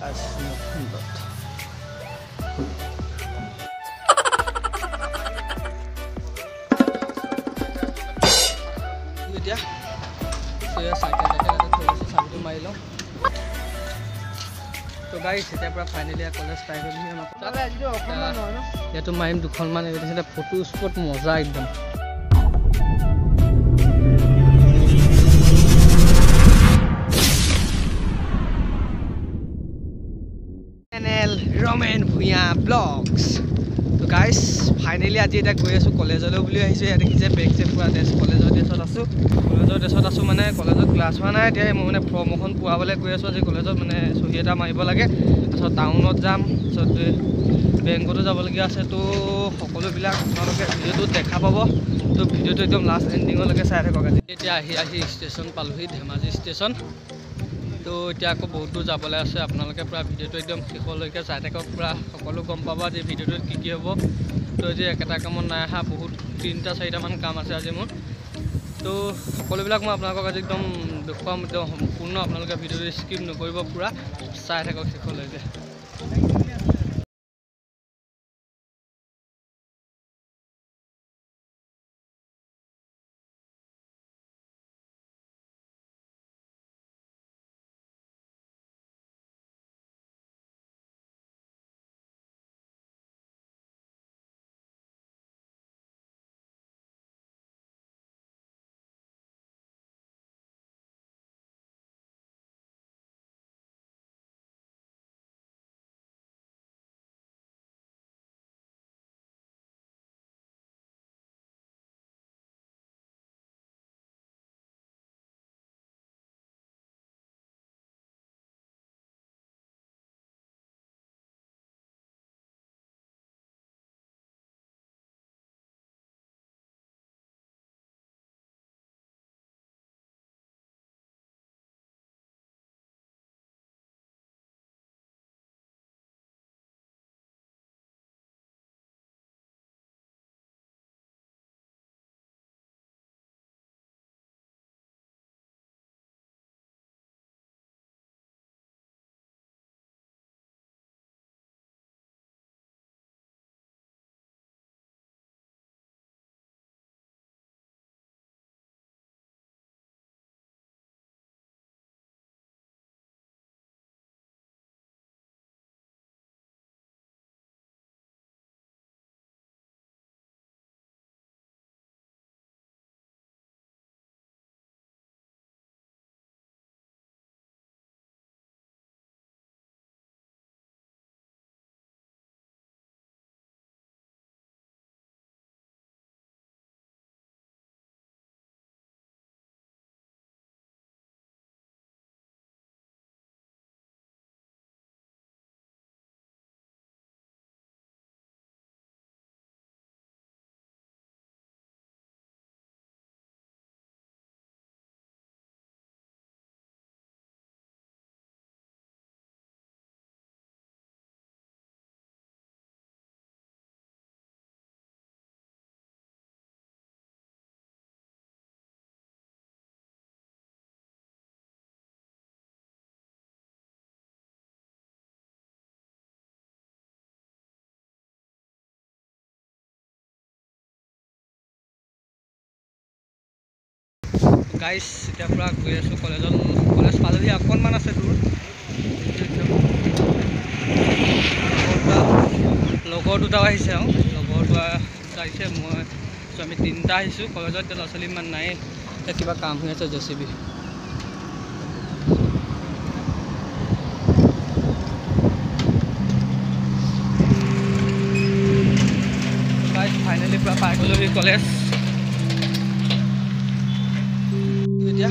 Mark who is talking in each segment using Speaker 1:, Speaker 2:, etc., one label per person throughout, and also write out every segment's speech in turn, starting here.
Speaker 1: Asmundot. Dia saya cycle थोड़ा side मार लो तो गाइस এটা পুরা ফাইনালি কলেজ পাই গলি আমি চলে আজি অকমান নহয় ন এটো মাইম দুখন মান এটা ফটো স্পট মজা একদম চ্যানেল রমেন ভুয়া ব্লগস তো গাইস ফাইনালি আজি এটা গৈ আছো কলেজলৈ বুলি আহিছো ইয়াতে কি যে বেক চেক পুৰা ড্ৰেছ কলেজৰ ড্ৰেছত আছো মানে কলেজত ক্লাছ হোৱা নাই এতিয়া মই মানে ফৰ্ম এখন পোৱাবলৈ গৈ আছো আজি কলেজত মানে চহী এটা মাৰিব লাগে তাৰপিছত টাউনত যাম তাৰপিছত বেংকতো যাবলগীয়া আছে তো সকলোবিলাক আপোনালোকে ভিডিঅ'টোত দেখা পাব তো ভিডিঅ'টো একদম লাষ্ট এণ্ডিঙলৈকে চাই থাকক আজি এতিয়া আহি ষ্টেচন পালোহি ধেমাজি ষ্টেচন তো এতিয়া আকৌ বহুত দূৰ যাবলৈ আছে আপোনালোকে পুৰা ভিডিঅ'টো একদম শেষলৈকে চাই থাকক পুৰা সকলো গম পাব যে ভিডিঅ'টোত কি হ'ব তো আজি একেটা কামত নাই অহা বহুত 3-4মান কাম আছে আজি মোৰ তো সকলোবিলাক মই আপোনালোকক আজি একদম দেখুৱাম একদম সম্পূৰ্ণ আপোনালোকে ভিডিঅ'টো স্কিপ নকৰিব পুৰা চাই থাকক শেষলৈকে গাইস এটা পুৰা গৈ আছো কলেজ পালেহি অকণমান আছে দূৰ লগৰ দুটাও আহিছে লগৰ দুটা আহিছে মই আমি 3টা আহিছোঁ কলেজত ল'ৰা ছোৱালী ইমান নাই কিবা কাম হৈ আছে জেচিবি গাইস ফাইনেলি পুৰা পাই গ'লোহি কলেজ এতিয়া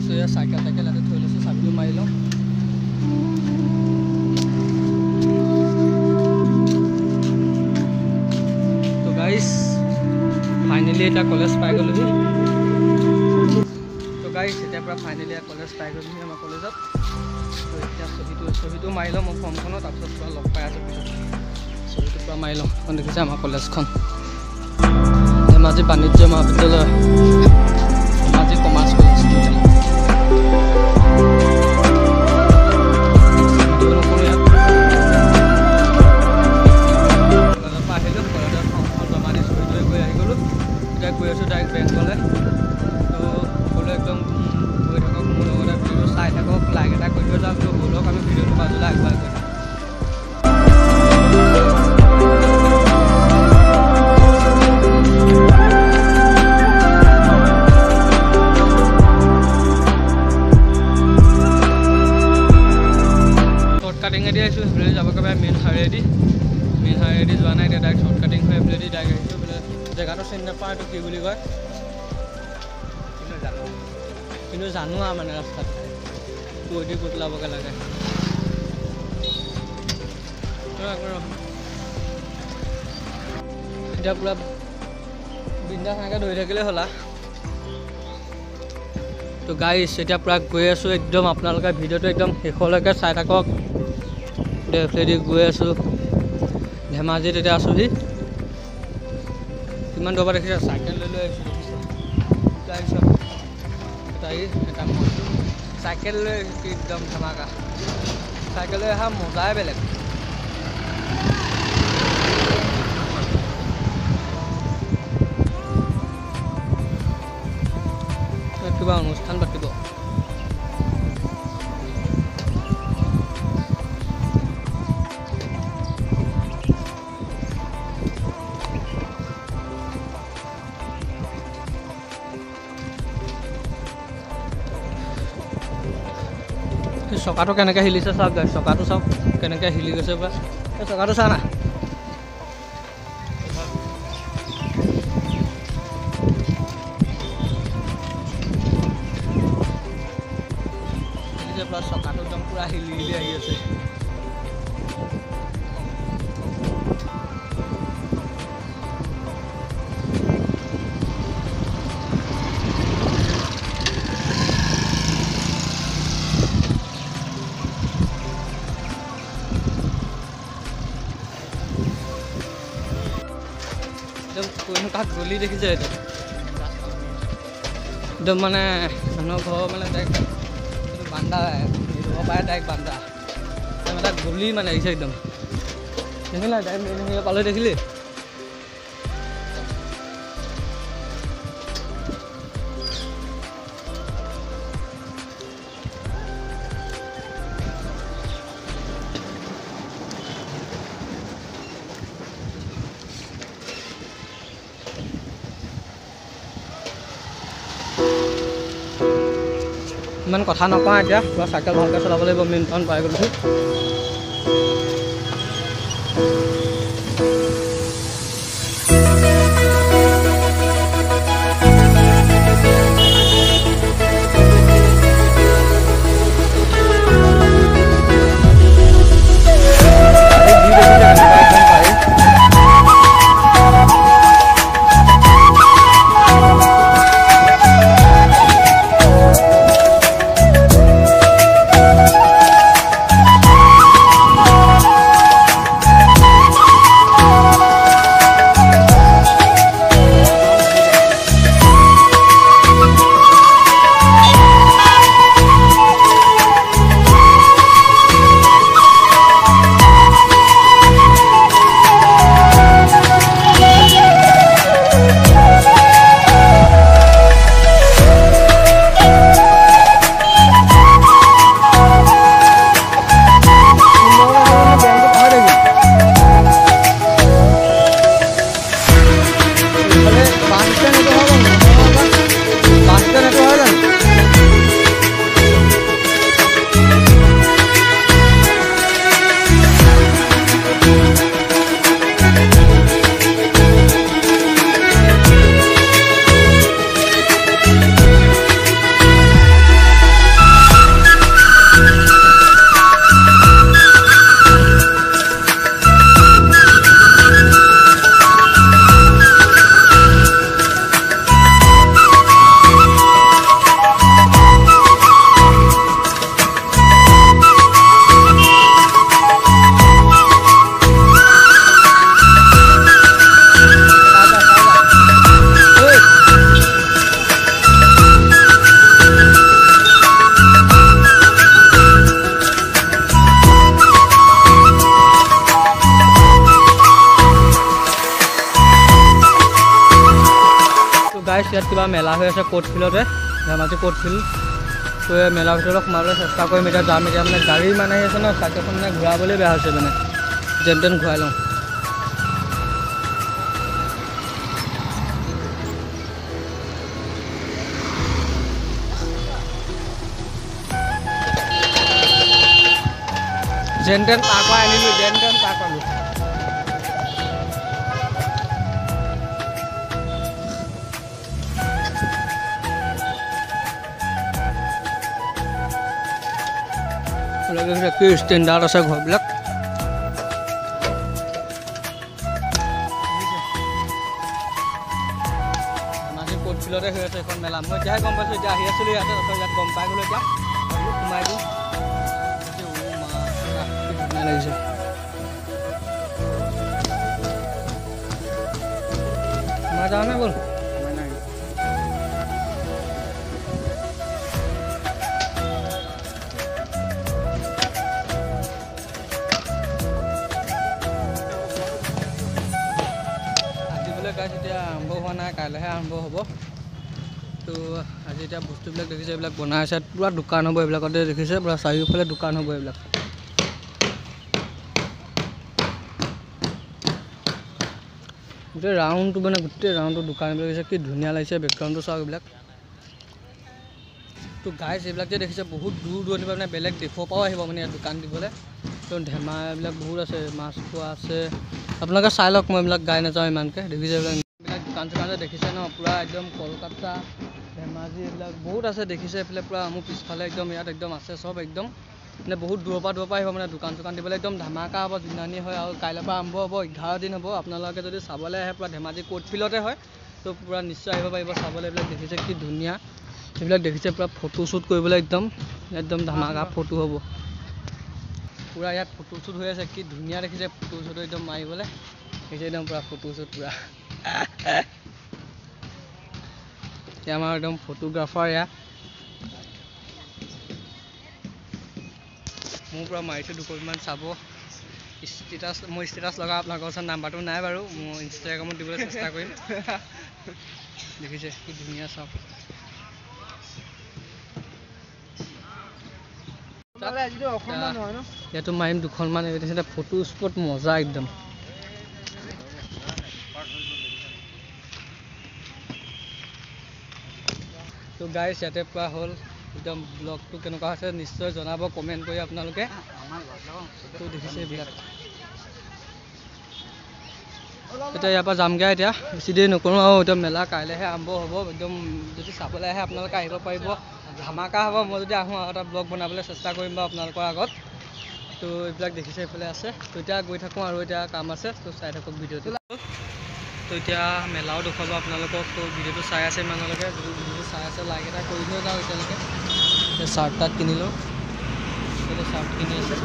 Speaker 1: তো চাইকেল ইয়াতে থৈ লৈছোঁ চাবিটো মাৰি লওঁ তো গাইস ফাইনেলি এটা কলেজ পাই গ'লোহি তো গাইস এতিয়া পুৰা ফাইনেলি কলেজ পাই গ'লোহি আমাৰ কলেজত তো এতিয়া ছবিটো মাৰি লওঁ মই ফৰ্মখনত তাৰপিছত পুৰা লগ পাই আছোঁ পিছত ছবিটো পুৰা মাৰি লওঁ এখন দেখিছে আমাৰ কলেজখন ধেমাজি বাণিজ্য মহাবিদ্যালয় ধেমাজি কমাৰ্চ কলেজ গৈ যাওঁ বোলো ব'লক আমি ভিডিঅ'টো মাজলৈ আগবাঢ়ি গৈ কাটিঙেদি আহিছোঁ সেইফালে যাব একেবাৰে মেইন হাইৱেদি যোৱা নাই এতিয়া ডাইৰেক্ট শ্বৰ্ট কাটিং হৈ সেইফালেদি ডাইৰেক্ট আহিছোঁ বোলে জেগাটো চিনি নাপাওঁ এইটো কি বুলি কয় কিন্তু জানো আৰু মানে ৰাস্তাত কৈ দি ক'ত ওলাবগৈ লাগে এতিয়া পূৰা বিন্দাছ এনেকৈ ধৰি থাকিলে হ'লা তো গাইছ এতিয়া পূৰা গৈ আছোঁ একদম আপোনালোকে ভিডিঅ'টো একদম শেষলৈকে চাই থাকক এইফালেদি গৈ আছোঁ ধেমাজিত এতিয়া আছোঁহি কিমান দূৰৰ পৰা দেখিছে চাইকেল লৈ আহিছোঁ দেখিছে এটা চাইকেল লৈ একদম ধমাকা চাইকেল লৈ অহা মজাই বেলেগ কিবা অনুষ্ঠান পাতিব চকাটো কেনেকৈ হিলিছে চাওক গাইছ চকাটো চাওক কেনেকৈ হিলি গৈছে বা চকাটো চা না চকাটো একদম পূৰা হিলি হিলি আহি আছে একদম কাক গলি দেখিছে একদম মানে মানুহৰ ঘৰ মানে ডাইৰেক্ট বান্ধা দিব পাৰে ডাইৰেক্ট বান্ধা এটা গলি মানে আহিছে একদম দেখিলা ডাইৰেক্ট পালে দেখিলি ইমান কথা নকওঁ এতিয়া পুৰা চাইকেল ভালকৈ চলাব লাগিব মেইন টাউন পাই গ'লোঁ গাইছ ইয়াত কিবা মেলা হৈ আছে কোৰ্ট ফিল্ডতে ধেমাজি কোৰ্ট ফিল্ড তো মেলাৰ ভিতৰত সোমাবলৈ চেষ্টা কৰিম এতিয়া যাম এতিয়া মানে গাড়ী মানে আহি আছে ন চাইকেলখন মানে ঘূৰাবলৈ বেয়া হৈছে মানে যেন তেন ঘূৰাই লওঁ যেন তেন পাৰ কৰাই আনিলোঁ যেন তেন পাৰ কৰালোঁ কি ষ্টেণ্ডাৰ্ড আছে ঘৰবিলাক ধেমাজি কোৰ্ট ফিল্ডতে হৈ আছে এখন মেলা মই এতিয়াহে গম পাইছোঁ এতিয়া আহি আছিলোঁ ইয়াতে ইয়াত গম পাই গ'লোঁ এতিয়া সোমাই দিওঁ ধুনীয়া লাগিছে সোমাই যাওঁ নে ব'ল এতিয়া আৰম্ভ হোৱা নাই কাইলৈহে আৰম্ভ হ'ব তো আজি এতিয়া বস্তুবিলাক দেখিছে এইবিলাক বনাই আছে পূৰা দোকান হ'ব এইবিলাকতে দেখিছে পূৰা চাৰিওফালে দোকান হ'ব এইবিলাক গোটেই ৰাউণ্ডটো মানে গোটেই ৰাউণ্ডটো দোকানবিলাক দেখিছে কি ধুনীয়া লাগিছে বেকগ্ৰাউণ্ডটো চাওক এইবিলাক তো গাইজ এইবিলাক যে দেখিছে বহুত দূৰ দূৰণিৰ পৰা মানে বেলেগ দেশৰ পৰাও আহিব মানে ইয়াত দোকান দিবলৈ তো ধেমা এইবিলাক বহুত আছে মাছ খোৱা আছে আপোনালোকে চাই লওক মই এইবিলাক গাই নাযাওঁ ইমানকৈ দেখিছে এইবিলাক দোকান চোকান যে দেখিছে ন পূৰা একদম কলকাতা ধেমাজি এইবিলাক বহুত আছে দেখিছে এইফালে পূৰা মোৰ পিছফালে একদম ইয়াত একদম আছে চব একদম মানে বহুত দূৰৰ পৰা আহিব মানে দোকান চোকান দিবলৈ একদম ধামাকা হ'ব দিনানি হয় আৰু কাইলৈৰ পৰা আৰম্ভ হ'ব 11 দিন হ'ব আপোনালোকে যদি চাবলৈ আহে পূৰা ধেমাজি কোৰ্ট ফিল্ডতে হয় তো পূৰা নিশ্চয় আহিব পাৰিব চাবলৈ এইবিলাক দেখিছে কি ধুনীয়া এইবিলাক দেখিছে পূৰা ফটো শ্বুট কৰিবলৈ একদম একদম ধামাকা ফটো হ'ব পূৰা ইয়াত ফটো শ্বুট হৈ আছে কি ধুনীয়া দেখিছে ফটো শ্বুট একদম মাৰিবলৈ দেখিছে একদম পূৰা ফটো শ্বুট পূৰা এতিয়া আমাৰ একদম ফটোগ্ৰাফাৰ এয়া মোৰ পৰা মাৰিছোঁ 2 কপিমান চাব ষ্টেটাছ মই ষ্টেটাছ লগাওঁ আপোনালোকৰ ওচৰত নাম্বাৰটো নাই বাৰু মই ইনষ্টাগ্ৰামত দিবলৈ চেষ্টা কৰিম দেখিছে কি ধুনীয়া চাওক ইয়াতো মাৰিম 2খনমান দেখিছে ফটো স্পট মজা একদম তো গাইজ ইয়াতে পৰা হ'ল একদম ব্লগটো কেনেকুৱা হৈছে নিশ্চয় জনাব কমেণ্ট কৰি আপোনালোকে তো দেখিছে এইবিলাক এতিয়া ইয়াৰ পৰা যামগৈ এতিয়া বেছি দেৰি নকৰোঁ আৰু এতিয়া মেলা কাইলৈহে আৰম্ভ হ'ব একদম যদি চাবলৈ আহে আপোনালোকে আহিব পাৰিব ধামাকা হ'ব মই যদি আহোঁ আৰু এটা ব্লগ বনাবলৈ চেষ্টা কৰিম বাৰু আপোনালোকৰ আগত তো এইবিলাক দেখিছে এইফালে আছে তো এতিয়া গৈ থাকোঁ আৰু এতিয়া কাম আছে তো চাই থাকক ভিডিঅ'টো তো এতিয়া মেলাও দেখুৱাব আপোনালোকক তো ভিডিঅ'টো চাই আছে ইমানলৈকে যদি ভিডিঅ'টো চাই আছে লাইক এটা কৰি লৈ যাওঁ এতিয়ালৈকে চাৰ্ট তাত কিনিলোঁ এতিয়া চাৰ্ট কিনি আছে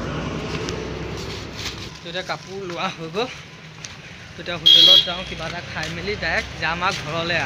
Speaker 1: তো এতিয়া কাপোৰ লোৱা হৈ গ'ল তো এতিয়া হোটেলত যাওঁ কিবা এটা খাই মেলি ডাইৰেক্ট যাম আৰু ঘৰলৈ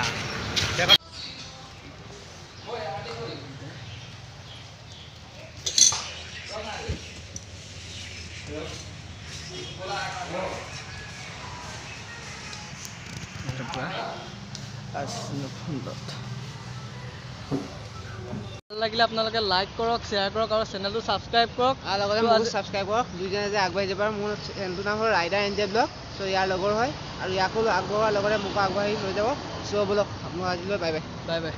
Speaker 1: ভাল লাগিলে আপোনালোকে লাইক কৰক শ্বেয়াৰ কৰক আৰু চেনেলটো ছাবস্ক্ৰাইব কৰক আৰু লগতে মোক ছাবস্ক্ৰাইব কৰক দুইজনে যে আগবাঢ়ি যাব আৰু মোৰ চেনেলটোৰ নাম হ'ল ৰাইডাৰ এনজে ব্লগ চ' ইয়াৰ লগৰ হয় আৰু ইয়াকো আগবঢ়োৱাৰ লগতে মোকো আগবাঢ়ি লৈ যাব চ' বলক মই আজিলৈ বাই বাই বাই বাই